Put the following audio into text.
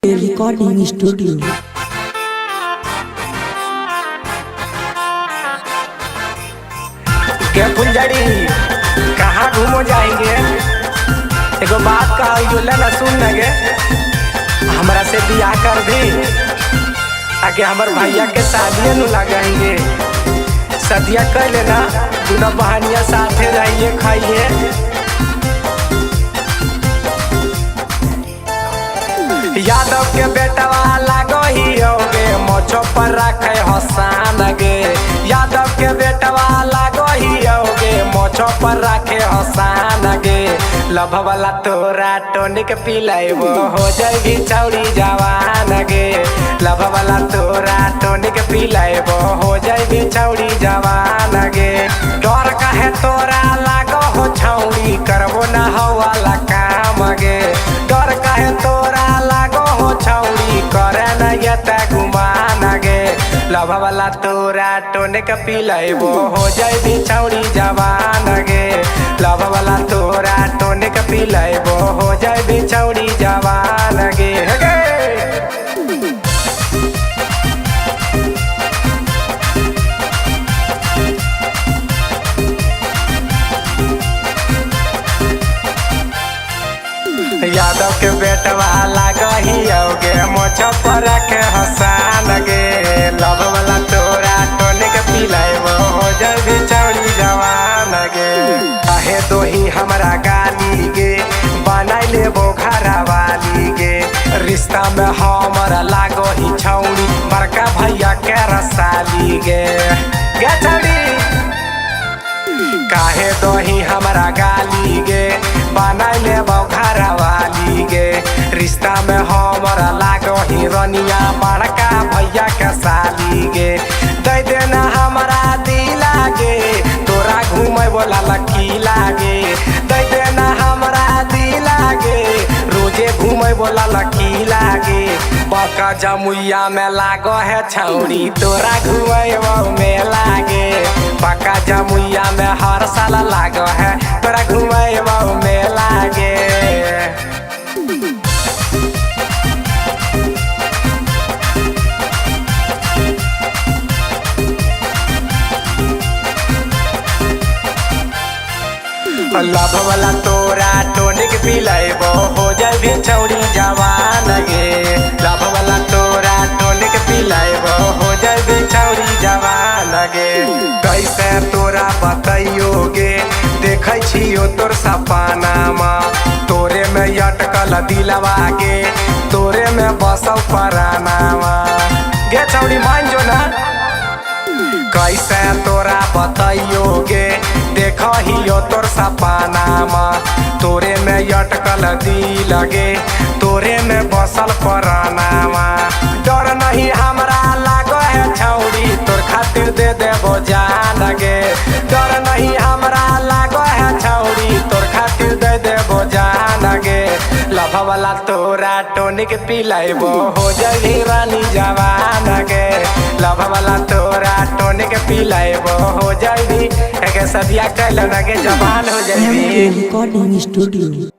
Recording studio. क्या फुलझड़ी कहाँ घूमो जाएंगे? एगो बात कहा ना सुन लगे, हमरा से बियाह कर दी आगे हमार भैया के शादी नु लगाएंगे। सदिया कर लेना, दूना बहनिया साथे रहिए खाइए। यादव के बेटवा लागो ही होगे, मोछो पर रखे हसान गे। यादव के बेटवा लागो ही होगे, मोछो पर रखे हसान गे। लभ वाला तोरा टोनिक पिलाइबो, हो जाएगी छौड़ी जवान गे। लभ वाला तोरा टोनिक पिलाइबो, हो जाएगी छौड़ी जवान गे। डर काहे तोरा लागो हो छौड़ी, करबो ना हो वाला काम गे। डर काहे तोरा करे न यता गुमान गे। लभ वाला तोरा टोनिक पिलाइबो, हो जाएगी छौड़ी जवान गे। लभ वाला तोरा टोनिक पिलाइबो, हो जाएगी छौड़ी जवान गे। यादव के बेटवा लागही होगे, मोछो पर रखे हसान गे। लभ वाला तोरा टोनिक पिलाइबो, हो जाएगी छौड़ी जवान गे। काहे दोही हमरा गाली गे, बनाई लेबो घरा वाली गे। रिश्ता में हमरा लागो ही छौड़ी, बड़का भैया के रसाली गे। गे छौड़ी काहे दोही हमरा गाली गे, बनाई लेबो घरा वाली गे। रिश्ता में हमरा लागो ही रनिया, बड़का भैया के साली गे। दे देना हमरा दिला गे, तोरा घूमे बोला लकी लागे। दे देना हमरा दिला गे, रोजे घूमे बोला लकी लागे। बका जमुइया में लागो है छौड़ी, तोरा घूमे में लागे। बका जमुइया में हर साल लागो है, तोरा घूमे में लागे। लभ वाला तोरा टोनिक पिलाइबो, हो जाएगी छौड़ी जवान गे। लभ वाला तोरा टोनिक पिलाइबो, हो जाएगी छौड़ी जवान गे। कैसे तोरा बताइयो गे, देखै छियो तोर सपनामा। तोरे में अटकल दिलवा गे, तोरे में बसल परानामा गे। छौड़ी मान जो ना, कैसे तोरा बताइयो गे, देखो हियो तोर सपनामा। तोरे में अटकल दिल गे, तोरे में बसल परानामा। डर नहीं हमरा लागो है छौड़ी, तोर खातिर दे देबो जान गे। डर नहीं हमरा लागो है छौड़ी, तोर खातिर दे देबो जान गे। लभ वाला तोरा टोनिक पिलाइबो, हो जाएगी रानी जवान गे। लभ वाला तोरा टोनिक पिलाइबो, हो जाएगी एक सदिया कैलन गे, जवान हो जाएगी। Recording studio.